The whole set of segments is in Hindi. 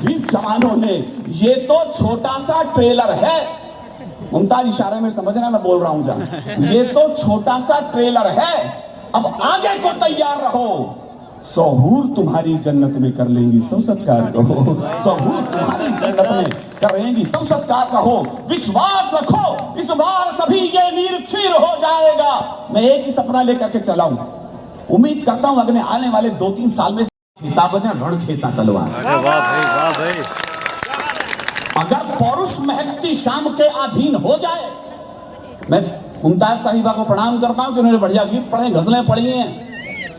वीर जवानों ने, ये तो छोटा सा ट्रेलर है। मुमताज इशारे में समझना मैं बोल रहा हूं जहां, ये तो छोटा सा ट्रेलर है, अब आगे को तैयार रहो। सहूर तुम्हारी जन्नत में कर लेंगी सब सत्कार कहो, सहूर तुम्हारी जन्नत में करेंगी सब सत्कार कहो। विश्वास रखो इस बार सभी ये नीर क्षीर हो जाएगा। मैं एक ही सपना लेकर के चला हूं, उम्मीद करता हूं अगले आने वाले 2-3 साल में खेता बजा रण खेता तलवार। अरे वाह भाई, वाह भाई। अगर पौरुष महकती शाम के अधीन हो जाए। मैं मुमताज साहिबा को प्रणाम करता हूं कि उन्होंने बढ़िया गीत पढ़े, गजलें पढ़ी हैं।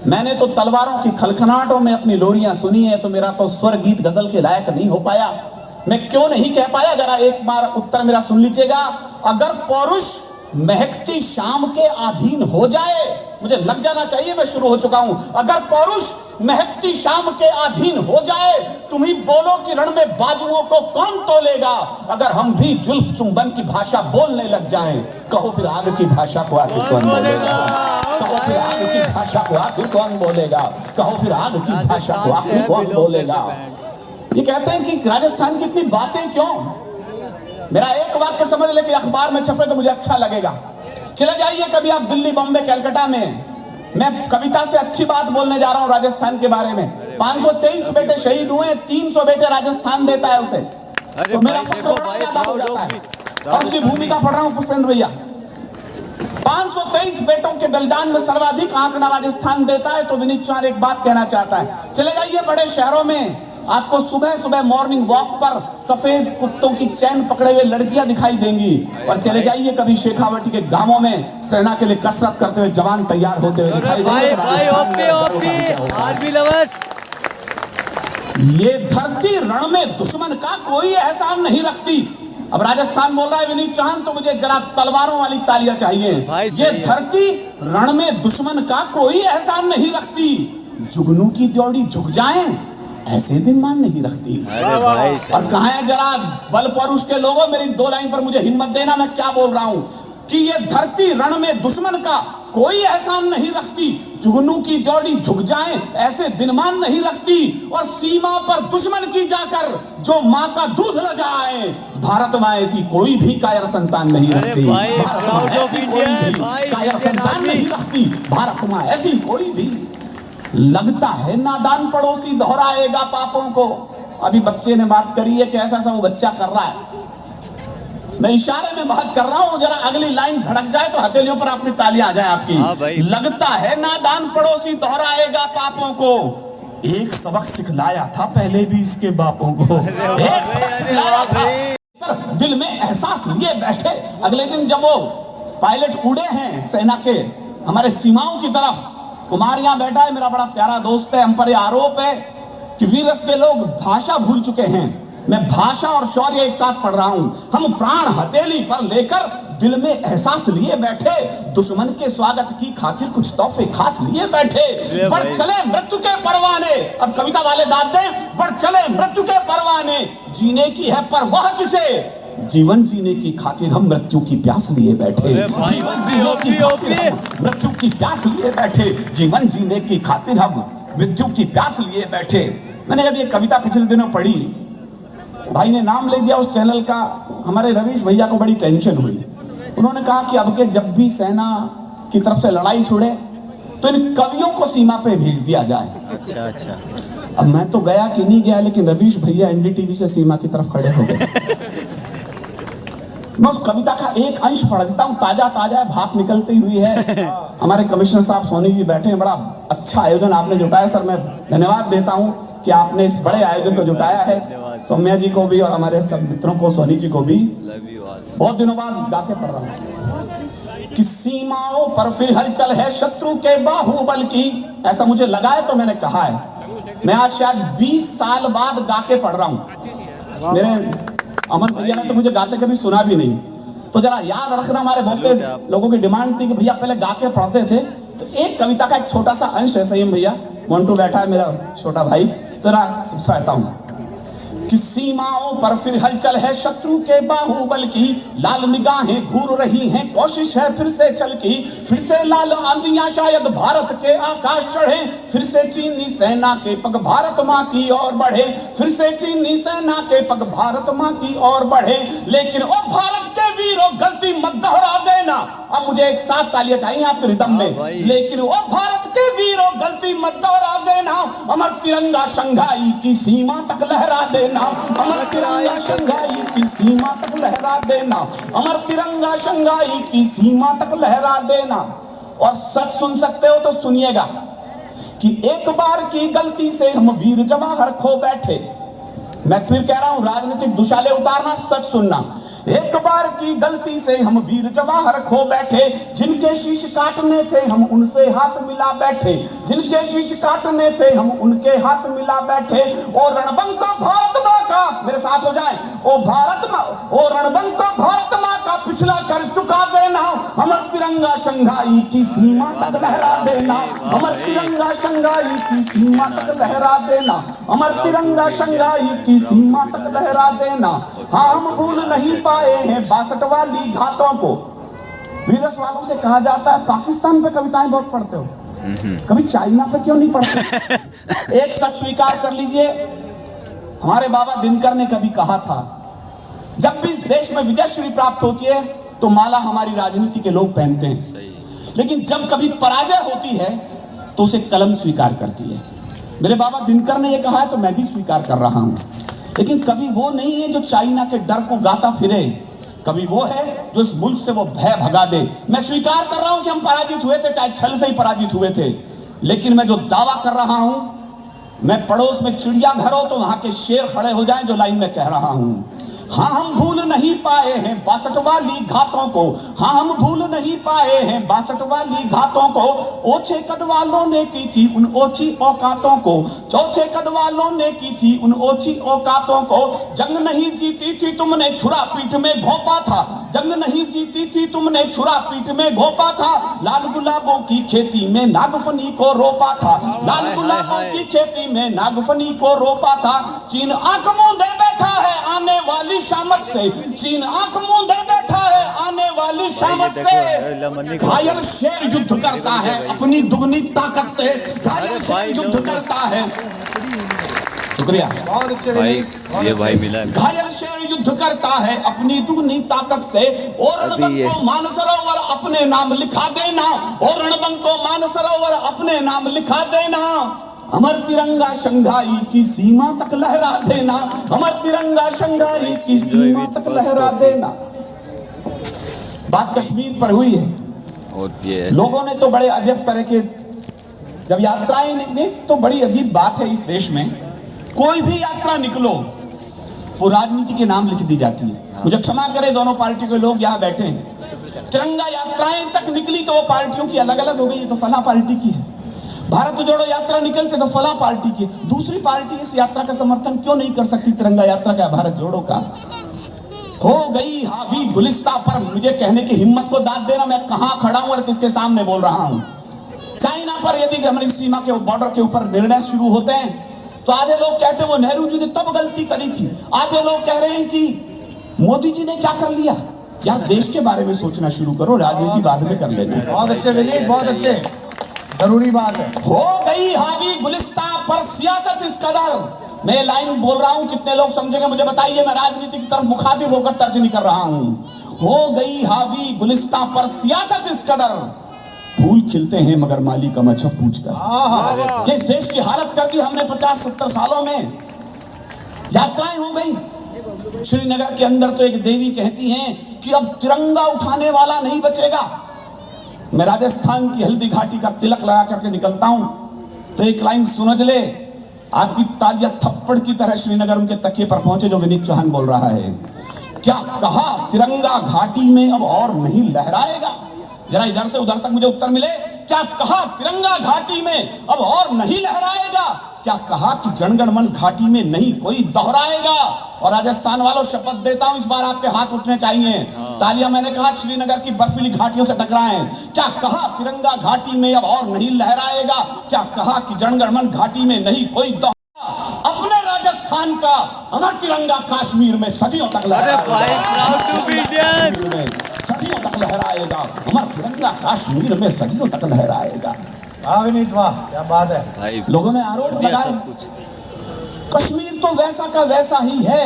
मैंने तो तलवारों की खलखनाटों में अपनी लोरियां सुनी है, तो मेरा तो स्वर गीत गजल के लायक नहीं हो पाया। मैं क्यों नहीं कह पाया, जरा एक बार उत्तर मेरा सुन लीजिएगा। अगर पौरुष महकती शाम के अधीन हो जाए, मुझे लग जाना चाहिए, मैं शुरू हो चुका हूं। अगर पौरुष महकती शाम के अधीन हो जाए, तुम ही बोलो कि रण में बाजुओं को कौन तोलेगा। अगर हम भी जुल्फ चुंबन की भाषा बोलने लग जाएं, कहो फिर आग की भाषा को आखिर कौन बोलेगा। कहो फिर आग की भाषा को आखिर कौन बोलेगा। कहो फिर आग की भाषा को आखिर कौन बोलेगा। ये कहते हैं कि राजस्थान की इतनी बातें क्यों। मेरा एक वाक्य समझ ले कि अखबार में छपे तो मुझे अच्छा लगेगा। चले जाइए कभी आप दिल्ली, बॉम्बे, कलकत्ता में। मैं कविता से अच्छी बात बोलने जा रहा हूं राजस्थान के बारे में। 523 बेटे शहीद हुए, 300 बेटे राजस्थान देता है उसे, तो मेरा फक्र बड़ा ज्यादा हो जाता है। और उसकी भूमिका पढ़ रहा हूं पुष्पेंद्र भैया। 523 बेटों के बलिदान में सर्वाधिक आंकड़ा राजस्थान देता है। तो विनीत चौहान एक बात कहना चाहता है, चले जाइए बड़े शहरों में, आपको सुबह सुबह मॉर्निंग वॉक पर सफेद कुत्तों की चैन पकड़े हुए लड़कियां दिखाई देंगी। और चले जाइए कभी शेखावटी के गांवों में, सेना के लिए कसरत करते हुए जवान तैयार होते हुए दिखाई देंगे। ये धरती रण में दुश्मन का कोई एहसान नहीं रखती। अब राजस्थान बोल रहा है विनीत चौहान, तो मुझे जरा तलवारों वाली तालियां चाहिए। ये धरती रण में दुश्मन का कोई एहसान नहीं रखती, जुगनू की ड्योढ़ी झुक जाए ऐसे दिन मान नहीं रखती। और कहा है जरा बल पौरुष के लोगों, मेरी 2 लाइन पर मुझे हिम्मत देना, मैं क्या बोल रहा हूं कि ये धरती रण में दुश्मन का कोई एहसान नहीं रखती, जुगनू की ड्योढ़ी झुक जाए ऐसे दिनमान नहीं रखती। और सीमा पर दुश्मन की जाकर जो माँ का दूध ल जाए, भारत माँ ऐसी कोई भी कायर संतान नहीं रखती। भारत माँ ऐसी कोई भी कायर संतान नहीं रखती। भारत माँ ऐसी कोई भी। लगता है नादान पड़ोसी दोहराएगा पापों को। अभी बच्चे ने बात करी है कि ऐसा वो बच्चा कर रहा है, मैं इशारे में बात कर रहा हूं, जरा अगली लाइन धड़क जाए तो हथेलियों पर अपनी तालियां आ जाए आपकी। लगता है नादान पड़ोसी दोहराएगा पापों को, एक सबक सिखलाया था पहले भी इसके बापों को। एक सबक सिखलाया था, दिल में एहसास लिए बैठे। अगले दिन जब वो पायलट उड़े हैं सेना के हमारे सीमाओं की तरफ, कुमार यहां बैठा है, मेरा बड़ा प्यारा दोस्त है, हम पर आरोप है कि वीरस के लोग भाषा भूल चुके हैं। मैं भाषा और शौर्य एक साथ पढ़ रहा हूं। हम प्राण हथेली पर लेकर दिल में एहसास लिए बैठे, दुश्मन के स्वागत की खातिर कुछ तोहफे खास लिए बैठे। बढ़ चले मृत्यु के परवाने, अब कविता वाले दाद दें, बढ़ चले मृत्यु के परवाने, जीने की है परवाह किसे, जीवन जीने की खातिर हम मृत्यु की प्यास लिए बैठे। जीवन जीने की खातिर हम मृत्यु की प्यास लिए बैठे। जीवन जीने की खातिर हम मृत्यु की प्यास लिए बैठे। मैंने जब ये कविता पिछले दिनों पढ़ी, भाई ने नाम ले दिया उस चैनल का, हमारे रवीश भैया को बड़ी टेंशन हुई। उन्होंने कहा कि अब के जब भी सेना की तरफ से लड़ाई छुड़े तो इन कवियों को सीमा पे भेज दिया जाए। अच्छा। अब मैं तो गया कि नहीं गया, लेकिन रवीश भैया एनडीटीवी से सीमा की तरफ खड़े हो गए। मैं उस कविता का एक अंश पढ़ देता हूँ, ताजा ताजा भाप निकलती हुई है। हमारे कमिश्नर साहब सोनी जी बैठे हैं, बड़ा अच्छा आयोजन आपने जुटाया सर, मैं धन्यवाद देता हूँ कि आपने इस बड़े आयोजन को जुटाया है। सौम्या जी को भी और हमारे सब मित्रों को, सोनी जी को भी बहुत दिनों बाद गा के पढ़ रहा हूँ कि सीमाओं पर फिर हलचल है शत्रु के बाहुबल की। ऐसा मुझे लगा है तो मैंने कहा है। मैं आज शायद 20 साल बाद गा के पढ़ रहा हूँ। मेरे अमन भैया ने तो मुझे गाते कभी सुना भी नहीं, तो जरा याद रखना, हमारे बहुत से लोगों की डिमांड थी कि भैया पहले गा के पढ़ते थे। तो एक कविता का एक छोटा सा अंश है, संयम भैया मोन्टू बैठा है मेरा छोटा भाई, तो जरा चाहता हूँ। कि सीमाओं पर फिर हलचल है शत्रु के बाहुबल की, लाल निगाहें घूर रही हैं कोशिश है फिर से छल की, फिर से लाल आंधियां शायद भारत के आकाश चढ़े, फिर से चीनी सेना के पग भारत माँ की ओर बढ़े, फिर से चीनी सेना के पग भारत माँ की ओर बढ़े। लेकिन ओ भारत के वीरों गलती मत दोहरा देना। अब मुझे एक साथ तालियां चाहिए आपके रिदम में। लेकिन ओ भारत के वीरों गलती मत दोहरा देना, अमर तिरंगा शंघाई की सीमा तक लहरा देना, अमर तिरंगा शंघाई की सीमा तक लहरा देना, अमर तिरंगा शंघाई की सीमा तक लहरा देना। और सच सुन सकते हो तो सुनिएगा कि एक बार की गलती से हम वीर जवाहर खो बैठे। मैं फिर कह रहा हूं, राजनीतिक दुशाले उतारना, सच सुनना। एक बार की गलती से हम वीर जवाहर खो बैठे, जिनके शीश काटने थे हम उनसे हाथ मिला बैठे, जिनके शीश काटने थे हम उनके हाथ मिला बैठे। ओ रणबंको भारत माँ का, मेरे साथ हो जाए, ओ भारत माँ, ओ रणबंको भारत माँ का पिछला कर चुका देना, अमर तिरंगा शंघाई की सीमा तक लहरा देना, अमर तिरंगा शंघाई की सीमा तक लहरा देना, अमर तिरंगा शंघाई की सीमा तक लहरा देना। हाँ, हम भूल नहीं पाए हैं 62 वाली घाटों को। वीरस वालों से कहा जाता है पाकिस्तान पे कविताएं बहुत पढ़ते हो, कभी चाइना पे क्यों नहीं पढ़ते? एक सच स्वीकार कर लीजिए, हमारे बाबा दिनकर ने कभी कहा था, जब भी इस देश में विजयश्री प्राप्त होती है तो माला हमारी राजनीति के लोग पहनते हैं, लेकिन जब कभी पराजय होती है तो उसे कलम स्वीकार करती है। मेरे बाबा दिनकर ने यह कहा है तो मैं भी स्वीकार कर रहा हूं। लेकिन कभी वो नहीं है जो चाइना के डर को गाता फिरे, कभी वो है जो इस मुल्क से वो भय भगा दे। मैं स्वीकार कर रहा हूं कि हम पराजित हुए थे, चाहे छल से ही पराजित हुए थे, लेकिन मैं जो दावा कर रहा हूं, मैं पड़ोस में चिड़ियाघर हो तो वहां के शेर खड़े हो जाएं जो लाइन में कह रहा हूं। हाँ, हम भूल नहीं पाए हैं 62 वाली घातों को, हाँ हम भूल नहीं पाए हैं 62 वाली घातों को। ओछे कद वालों ने की थी उन ओछी औकातों को, चौथे कद वालों ने की थी उन ओछी औकातों को। जंग नहीं जीती थी तुमने छुरा पीठ में घोंपा था, जंग नहीं जीती थी तुमने छुरा पीठ में घोंपा था। लाल गुलाबों की खेती में नागफनी को रोपा था, लाल गुलाबों की खेती में नागफनी को रोपा था। चीन आंख मूंधे बैठा है आने वाली शामत से, चीन आंख मूंधे बैठा है आने वाली शामत से। घायल शेर युद्ध करता है अपनी दुगनी ताकत से, घायल शेर युद्ध करता है। शुक्रिया भाई, ये भाई मिला। घायल शेर युद्ध करता है अपनी दुगनी ताकत से। और रणबंको मानसरोवर अपने नाम लिखा देना, और रणबंको मानसरोवर अपने नाम लिखा देना। अमर तिरंगा शंघाई की सीमा तक लहरा देना, अमर तिरंगा शंघाई की सीमा तक लहरा देना। बात कश्मीर पर हुई है, लोगों ने तो बड़े अजब तरह के जब यात्राएं निकली तो बड़ी अजीब बात है इस देश में, कोई भी यात्रा निकलो वो राजनीति के नाम लिख दी जाती है। मुझे क्षमा करें, दोनों पार्टी के लोग यहाँ बैठे हैं। तिरंगा यात्राएं तक निकली तो वो पार्टियों की अलग अलग हो गई, तो फला पार्टी की है। भारत जोड़ो यात्रा निकलते तो फला पार्टी की, दूसरी पार्टी इस यात्रा का समर्थन क्यों नहीं कर सकती? तिरंगा यात्रा का, भारत जोड़ो का। हो गई हावी गुलिस्ता पर मुझे कहने की हिम्मत को दाद देना मैं कहां खड़ा हूं और किसके सामने बोल रहा हूं। चाइना पर यदि हमारी सीमा के बॉर्डर के ऊपर निर्णय शुरू होते हैं तो आधे लोग कहते हैं वो नेहरू जी ने तब गलती करी थी, आधे लोग कह रहे हैं कि मोदी जी ने क्या कर लिया। यार, देश के बारे में सोचना शुरू करो, राजनीति बाद में कर लेना। बहुत अच्छे विनीत, बहुत अच्छे, जरूरी बात है। हो गई हावी गुलिस्ता पर सियासत इस कदर। मैं लाइन बोल रहा हूं, कितने लोग समझेंगे मुझे बताइए, मैं राजनीति की तरफ मुखातिब होकर तर्जनी कर रहा हूं। हो गई हावी गुलिस्ता पर सियासत इस कदर, फूल खिलते हैं मगर माली का मच्छर पूछकर। जिस देश की हालत कर दी हमने 50-70 सालों में। यात्राएं हो गई। श्रीनगर के अंदर तो एक देवी कहती हैं कि अब तिरंगा उठाने वाला नहीं बचेगा। मैं राजस्थान की हल्दी घाटी का तिलक लगा करके निकलता हूं तो एक लाइन समझ ले, आपकी तालियां थप्पड़ की तरह श्रीनगर उनके तकिए पर पहुंचे जो विनीत चौहान बोल रहा है। क्या कहा तिरंगा घाटी में अब और नहीं लहराएगा? जरा इधर से उधर तक मुझे उत्तर मिले। क्या कहा तिरंगा घाटी में अब और नहीं लहराएगा? क्या कहा कि जनगण मन घाटी में नहीं कोई दोहराएगा? और राजस्थान वालों, शपथ देता हूं इस बार आपके हाथ उठने चाहिए। तालियां, मैंने कहा श्रीनगर की बर्फीली घाटियों से टकराएं। क्या कहा तिरंगा घाटी में अब और नहीं लहराएगा? क्या कहा कि जनगण मन घाटी में नहीं कोई दोहराएगा? अपने राजस्थान पाकिस्तान का अमर तिरंगा कश्मीर में सदियों तक लहराएगा, सदियों तक लहराएगा, अमर तिरंगा कश्मीर में सदियों तक लहराएगा। वाह विनीत वाह, क्या बात है। भाई लोगों ने आरोप लगाए कश्मीर तो वैसा का वैसा ही है,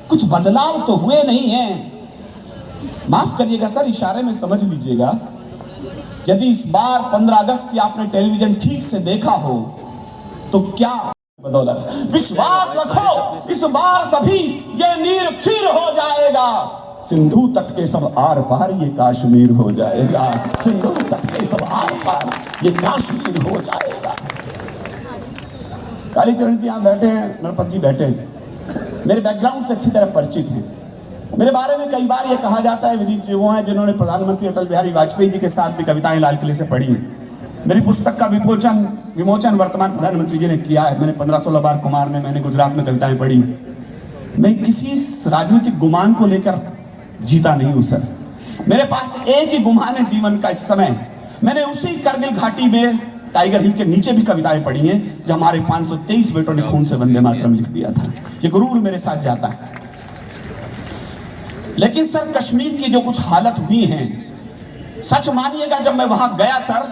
कुछ बदलाव तो हुए नहीं हैं। माफ करिएगा सर, इशारे में समझ लीजिएगा, यदि इस बार 15 अगस्त की आपने टेलीविजन ठीक से देखा हो तो क्या बदौलत, विश्वास रखो इस बार सभी ये नीर क्षीर हो जाएगा, सिंधु तट के सब आर पार ये कश्मीर हो जाएगा, सिंधु तट के सब आर पार ये कश्मीर हो जाएगा। कालीचरण जी यहाँ बैठे हैं, नरपत जी बैठे हैं, मेरे बैकग्राउंड से अच्छी तरह परिचित हैं। मेरे बारे में कई बार ये कहा जाता है विनीत जी वो हैं जिन्होंने प्रधानमंत्री अटल बिहारी वाजपेयी जी के साथ भी कविताएं लाल किले से पढ़ी हैं। मेरी पुस्तक का विमोचन वर्तमान प्रधानमंत्री जी ने किया है। मैंने 15-16 बार कुमार ने, मैंने गुजरात में कविताएं पढ़ी। मैं किसी राजनीतिक गुमान को लेकर जीता नहीं हूं सर, मेरे पास एक ही गुमान है जीवन का इस समय। मैंने उसी करगिल घाटी में टाइगर हिल के नीचे भी कविताएं पढ़ी हैं जब हमारे 523 बेटों ने खून से वंदे मातरम लिख दिया था। ये गुरूर मेरे साथ जाता है। लेकिन सर कश्मीर की जो कुछ हालत हुई है, सच मानिएगा जब मैं वहां गया सर,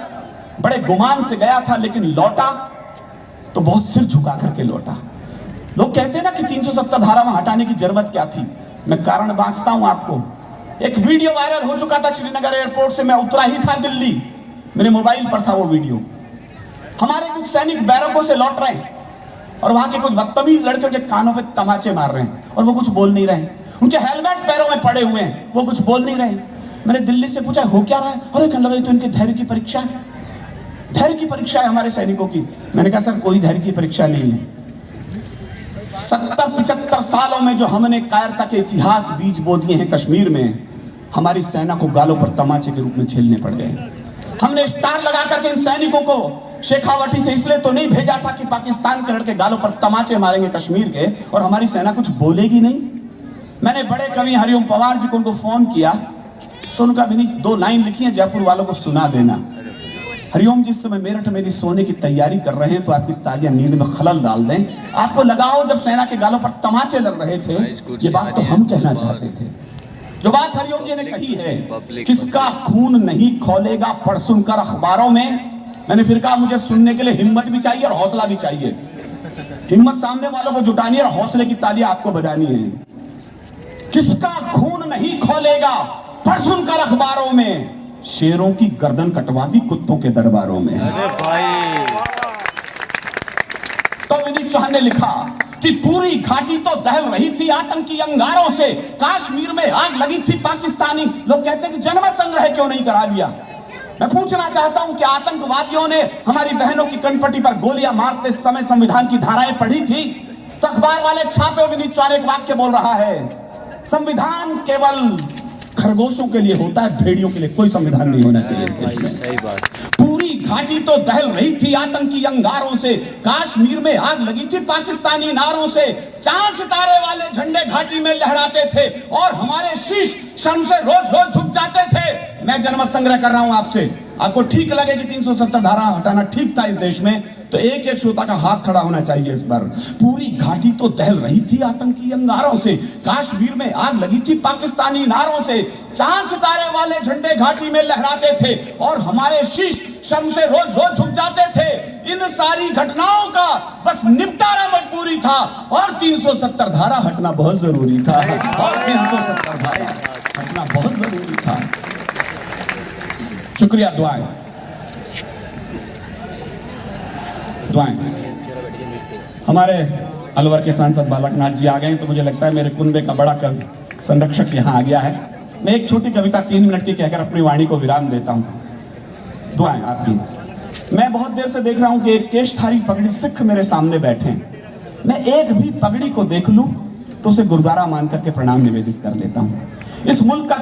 बड़े गुमान से गया था, लेकिन लौटा तो बहुत सिर झुका करके लौटा। लोग कहते हैं ना कि 370 धारा में हटाने की जरूरत क्या थी, मैं कारण बांचता हूं आपको। एक वीडियो वायरल हो चुका था श्रीनगर एयरपोर्ट से, मैं उतरा ही था दिल्ली, मेरे मोबाइल पर था वो वीडियो। हमारे कुछ सैनिक बैरकों से लौट रहे हैं और वहां के कुछ बदतमीज लड़के उनके कानों पे तमाचे मार रहे हैं और वो कुछ बोल नहीं रहे। उनके हेलमेट पैरों में पड़े हुए हैं, वो कुछ बोल नहीं रहे। मैंने दिल्ली से पूछा हो क्या रहा है, अरे कहने लगे तो इनके धैर्य की परीक्षा, धैर्य की परीक्षा है हमारे सैनिकों की। मैंने कहा सर कोई धैर्य की परीक्षा नहीं है। 70-75 सालों में जो हमने कायरता के इतिहास बीज बो दिए हैं कश्मीर में, हमारी सेना को गालों पर तमाचे के रूप में झेलने पड़ गए। हमने स्टार लगा करके इन सैनिकों को शेखावटी से इसलिए तो नहीं भेजा था कि पाकिस्तान के लड़के गालों पर तमाचे मारेंगे कश्मीर के और हमारी सेना कुछ बोलेगी नहीं। मैंने बड़े कवि हरिओम पवार जी को उनको फोन किया तो उनका विनीत 2 लाइन लिखी है, जयपुर वालों को सुना देना। हरिओम जी इस समय मेरठ में भी सोने की तैयारी कर रहे हैं तो आपकी तालियां नींद में खलल डाल दें। आपको लगाओ जब सेना के गालों पर तमाचे लग रहे थे, ये बात तो हम कहना चाहते थे। जो बात हरिओम जी ने कही है, किसका खून नहीं खौलेगा पढ़ सुनकर अखबारों में। मैंने फिर कहा मुझे सुनने के लिए हिम्मत भी चाहिए और हौसला भी चाहिए। हिम्मत सामने वालों को जुटानी है और हौसले की तालियां आपको बजानी है। किसका खून नहीं खौलेगा पढ़ सुनकर अखबारों में, शेरों की गर्दन कटवा दी कुत्तों के दरबारों में। अरे भाई तो विनीत चौहान ने लिखा कि पूरी घाटी तो दहल रही थी आतंकी अंगारों से, कश्मीर में आग लगी थी पाकिस्तानी। लोग कहते हैं कि जनमत संग्रह क्यों नहीं करा लिया। मैं पूछना चाहता हूं कि आतंकवादियों ने हमारी बहनों की कनपटी पर गोलियां मारते समय संविधान की धाराएं पढ़ी थी? तो अखबार वाले छापे विनीत चौहान एक वाक्य बोल रहा है, संविधान केवल खरगोशों के लिए होता है, भेड़ियों के लिए कोई संविधान नहीं होना चाहिए इस देश में। सही बात। पूरी घाटी तो दहल रही थी आतंकी अंगारों से, कश्मीर में आग लगी थी पाकिस्तानी नारों से, चांद सितारे वाले झंडे घाटी में लहराते थे और हमारे शीश शर्म से रोज रोज झुक जाते थे। मैं जनमत संग्रह कर रहा हूं आपसे, आपको ठीक लगे कि 370 धारा हटाना ठीक था इस देश में, तो एक एक श्रोता का हाथ खड़ा होना चाहिए इस बार। पूरी घाटी तो दहल रही थी आतंकी अंगारों से, कश्मीर में आग लगी थी पाकिस्तानी नारों से, चांद सितारे वाले झंडे घाटी में लहराते थे और हमारे शीश शर्म से रोज रोज झुक जाते थे। इन सारी घटनाओं का बस निपटारा मजबूरी था और 370 धारा हटना बहुत जरूरी था, और 370 धारा हटना बहुत जरूरी था। शुक्रिया। दुआएं हमारे अलवर के सांसद बालकनाथ जी आ गए, तो मुझे लगता है मेरे कुनबे का बड़ा कवि संरक्षक यहाँ आ गया है। मैं एक छोटी कविता 3 मिनट की कहकर अपनी वाणी को विराम देता हूँ। दुआएं आपकी। मैं बहुत देर से देख रहा हूँ कि एक केशधारी पगड़ी सिख मेरे सामने बैठे हैं। मैं एक भी पगड़ी को देख लूं तो उसे गुरुद्वारा मान करके प्रणाम निवेदित कर लेता हूँ। इस मुल्क का